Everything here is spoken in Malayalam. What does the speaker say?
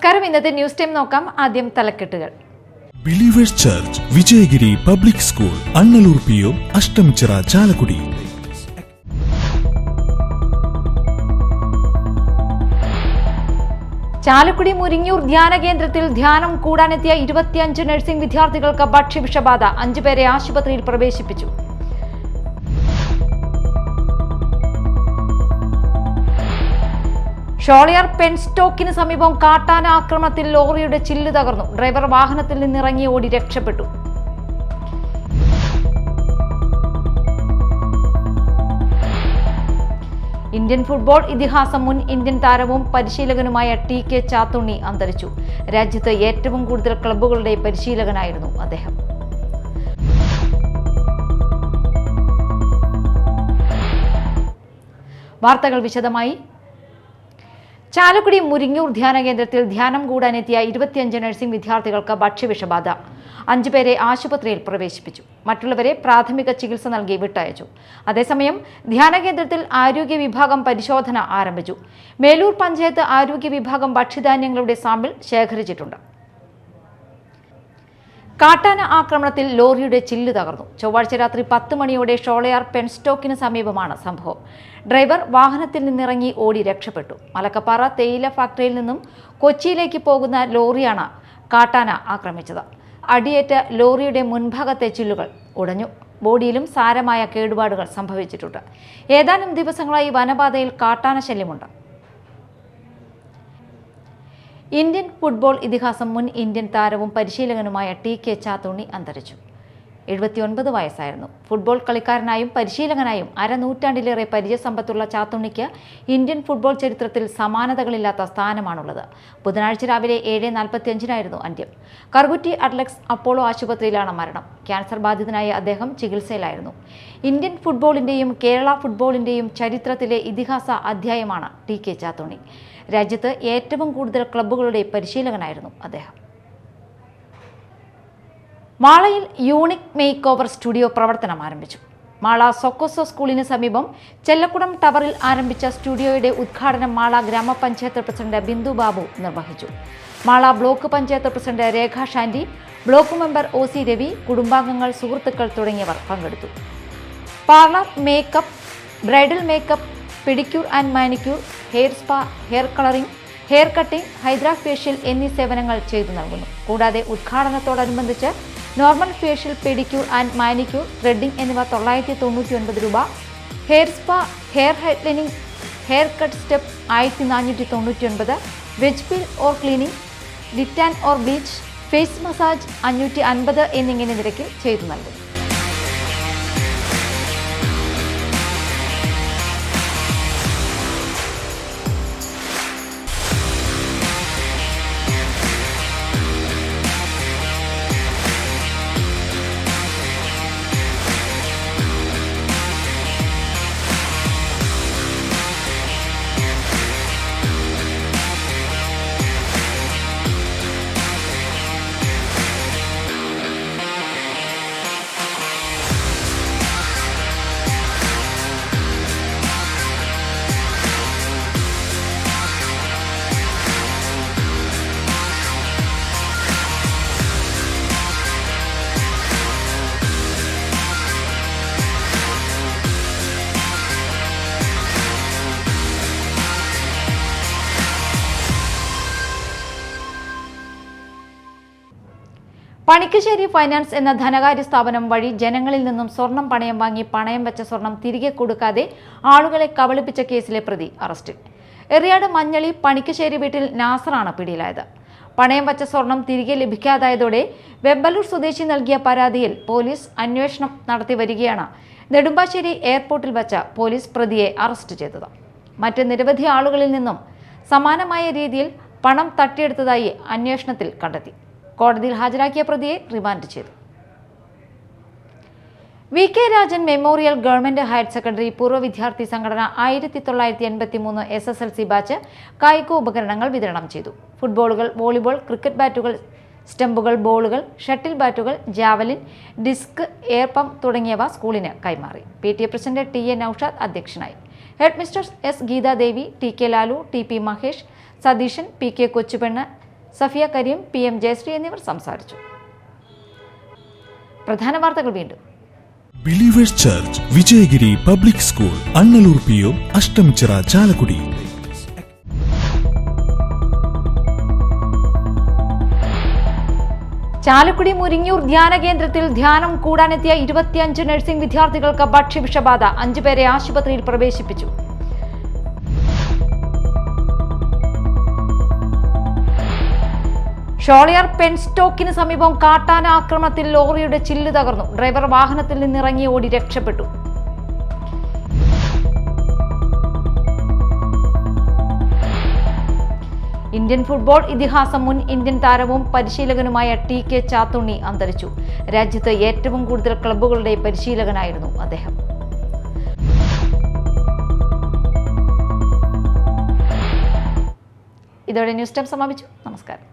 നമസ്കാരം. ഇന്നത്തെ ന്യൂസ് ടൈം നോക്കാം. ആദ്യം തലക്കെട്ടുകൾ. Believers church Vijayagiri public school Annalur PO Ashtamichira Chalakudy. Chalakudy Muringoor ധ്യാന കേന്ദ്രത്തിൽ ധ്യാനം കൂടാനെത്തിയ 25 നഴ്സിംഗ് വിദ്യാർത്ഥികൾക്ക് ഭക്ഷ്യവിഷബാധ. 5 പേരെ ആശുപത്രിയിൽ പ്രവേശിപ്പിച്ചു. ഷോളിയാർ പെൻസ്റ്റോക്കിന് സമീപം കാട്ടാന ആക്രമണത്തിൽ ലോറിയുടെ ചില്ല് തകർന്നു. ഡ്രൈവർ വാഹനത്തിൽ നിന്നിറങ്ങി ഓടി രക്ഷപ്പെട്ടു. ഇന്ത്യൻ ഫുട്ബോൾ ഇതിഹാസം മുൻ ഇന്ത്യൻ താരവും പരിശീലകനുമായ TK ചാത്തുണ്ണി അന്തരിച്ചു. രാജ്യത്ത് ഏറ്റവും കൂടുതൽ ക്ലബ്ബുകളുടെ പരിശീലകനായിരുന്നു അദ്ദേഹം. വാർത്തകൾ വിശദമായി. ചാലക്കുടി മുരിങ്ങൂർ ധ്യാന കേന്ദ്രത്തിൽ ധ്യാനം കൂടാനെത്തിയ 25 നഴ്സിംഗ് വിദ്യാർത്ഥികൾക്ക് ഭക്ഷ്യവിഷബാധ. 5 പേരെ ആശുപത്രിയിൽ പ്രവേശിപ്പിച്ചു. മറ്റുള്ളവരെ പ്രാഥമിക ചികിത്സ നൽകി വിട്ടയച്ചു. അതേസമയം ധ്യാന കേന്ദ്രത്തിൽ ആരോഗ്യ വിഭാഗം പരിശോധന ആരംഭിച്ചു. മേലൂർ പഞ്ചായത്ത് ആരോഗ്യ വിഭാഗം ഭക്ഷ്യധാന്യങ്ങളുടെ സാമ്പിൾ ശേഖരിച്ചിട്ടുണ്ട്. കാട്ടാന ആക്രമണത്തിൽ ലോറിയുടെ ചില്ല് തകർന്നു. ചൊവ്വാഴ്ച രാത്രി 10 മണിയോടെ ഷോളയാർ പെൻസ്റ്റോക്കിന് സമീപമാണ് സംഭവം. ഡ്രൈവർ വാഹനത്തിൽ നിന്നിറങ്ങി ഓടി രക്ഷപ്പെട്ടു. മലക്കപ്പാറ തേയില ഫാക്ടറിയിൽ നിന്നും കൊച്ചിയിലേക്ക് പോകുന്ന ലോറിയാണ് കാട്ടാന ആക്രമിച്ചത്. അടിയേറ്റ ലോറിയുടെ മുൻഭാഗത്തെ ചില്ലുകൾ ഉടഞ്ഞു. ബോഡിയിലും സാരമായ കേടുപാടുകൾ സംഭവിച്ചിട്ടുണ്ട്. ഏതാനും ദിവസങ്ങളായി വനപാതയിൽ കാട്ടാന ശല്യമുണ്ട്. ഇന്ത്യൻ ഫുട്ബോൾ ഇതിഹാസം മുൻ ഇന്ത്യൻ താരവും പരിശീലകനുമായ TK ചാത്തുണ്ണി അന്തരിച്ചു. 79 വയസ്സായിരുന്നു. ഫുട്ബോൾ കളിക്കാരനായും പരിശീലകനായും അരനൂറ്റാണ്ടിലേറെ പരിചയസമ്പത്തുള്ള ചാത്തുണ്ണിക്ക് ഇന്ത്യൻ ഫുട്ബോൾ ചരിത്രത്തിൽ സമാനതകളില്ലാത്ത സ്ഥാനമാണുള്ളത്. ബുധനാഴ്ച രാവിലെ 7:45 അന്ത്യം. കറുകുറ്റി അഡ്ലക്സ് അപ്പോളോ ആശുപത്രിയിലാണ് മരണം. ക്യാൻസർ ബാധിതനായ അദ്ദേഹം ചികിത്സയിലായിരുന്നു. ഇന്ത്യൻ ഫുട്ബോളിന്റെയും കേരള ഫുട്ബോളിന്റെയും ചരിത്രത്തിലെ ഇതിഹാസ അധ്യായമാണ് TK ചാത്തുണ്ണി. രാജ്യത്ത് ഏറ്റവും കൂടുതൽ ക്ലബ്ബുകളുടെ പരിശീലകനായിരുന്നു അദ്ദേഹം. മാളയിൽ യൂണിക് മേക്ക് ഓവർ സ്റ്റുഡിയോ പ്രവർത്തനം ആരംഭിച്ചു. മാള സൊക്കോസോ സ്കൂളിന് സമീപം ചെല്ലക്കുടം ടവറിൽ ആരംഭിച്ച സ്റ്റുഡിയോയുടെ ഉദ്ഘാടനം മാള ഗ്രാമപഞ്ചായത്ത് പ്രസിഡന്റ് ബിന്ദു ബാബു നിർവഹിച്ചു. Mala block panchayat president Rekha Shandi, block member OC Ravi, കുടുംബാംഗങ്ങൾ, സുഹൃത്തുക്കൾ തുടങ്ങിയവർ പങ്കെടുത്തു. Parlour, makeup, bridal makeup, pedicure and manicure, hair spa, hair colouring, hair cutting, hydra facial എന്നീ സേവനങ്ങൾ ചെയ്തു നൽകുന്നു. കൂടാതെ ഉദ്ഘാടനത്തോടനുബന്ധിച്ച് normal facial, pedicure and manicure, threading എന്നിവ 999 രൂപ, hair spa, hair highlighting, hair cut step 1499, veg peel or cleaning, detan or bleach, face massage 550 എന്നിങ്ങനെ നിരക്കിൽ ചെയ്തു നൽകുന്നു. പണിക്കശ്ശേരി ഫൈനാൻസ് എന്ന ധനകാര്യ സ്ഥാപനം വഴി ജനങ്ങളിൽ നിന്നും സ്വർണം പണയം വാങ്ങി പണയം വെച്ച സ്വർണം തിരികെ കൊടുക്കാതെ ആളുകളെ കബളിപ്പിച്ച കേസിലെ പ്രതി അറസ്റ്റിൽ. എറിയാട് മഞ്ഞളി പണിക്കശ്ശേരി വീട്ടിൽ നാസറാണ് പിടിയിലായത്. പണയം വച്ച സ്വർണം തിരികെ ലഭിക്കാതായതോടെ വെമ്പലൂർ സ്വദേശി നൽകിയ പരാതിയിൽ പോലീസ് അന്വേഷണം നടത്തി വരികയാണ്. നെടുമ്പാശ്ശേരി എയർപോർട്ടിൽ വച്ച പോലീസ് പ്രതിയെ അറസ്റ്റ് ചെയ്തത്. മറ്റ് നിരവധി ആളുകളിൽ നിന്നും സമാനമായ രീതിയിൽ പണം തട്ടിയെടുത്തതായി അന്വേഷണത്തിൽ കണ്ടെത്തി. കോടതിയിൽ ഹാജരാക്കിയ പ്രതിയെ റിമാൻഡ് ചെയ്തു. VK Rajan memorial government higher secondary പൂർവ്വ വിദ്യാർത്ഥി സംഘടന 1983 SSLC ബാച്ച് കായികോപകരണങ്ങൾ വിതരണം ചെയ്തു. ഫുട്ബോളുകൾ, വോളിബോൾ, ക്രിക്കറ്റ് ബാറ്റുകൾ, സ്റ്റമ്പുകൾ, ബോളുകൾ, ഷട്ടിൽ ബാറ്റുകൾ, ജാവലിൻ, ഡിസ്ക്, എയർ പമ്പ് തുടങ്ങിയവ സ്കൂളിന് കൈമാറി. PTA പ്രസിഡന്റ് TA നൌഷാദ് അധ്യക്ഷനായി. Head mister S Geethadevi, TK Lalu, TP Mahesh, Satheesan, PK Kochupennu, Safiya Kareem, PM Jayasree എന്നിവർ സംസാരിച്ചു. പ്രധാന വാർത്തകൾ വീണ്ടും. Believers church, Vijayagiri public school, Annalur PO, Ashtamichira, Chalakudy. Chalakudy Muringoor ധ്യാന കേന്ദ്രത്തിൽ ധ്യാനം കൂടാനെത്തിയ 25 നഴ്സിംഗ് വിദ്യാർത്ഥികൾക്ക് ഭക്ഷ്യവിഷബാധ. 5 പേരെ ആശുപത്രിയിൽ പ്രവേശിപ്പിച്ചു. ഷോളിയാർ പെൻസ്റ്റോക്കിന് സമീപം കാട്ടാന ആക്രമണത്തിൽ ലോറിയുടെ ചില്ല് തകർന്നു. ഡ്രൈവർ വാഹനത്തിൽ നിന്നിറങ്ങി ഓടി രക്ഷപ്പെട്ടു. ഇന്ത്യൻ ഫുട്ബോൾ ഇതിഹാസം മുൻ ഇന്ത്യൻ താരവും പരിശീലകനുമായ TK ചാത്തുണ്ണി അന്തരിച്ചു. രാജ്യത്ത് ഏറ്റവും കൂടുതൽ ക്ലബ്ബുകളുടെ പരിശീലകനായിരുന്നു അദ്ദേഹം. ഇതോടെ ന്യൂസ് ടൈം സമാപിച്ചു. നമസ്കാരം.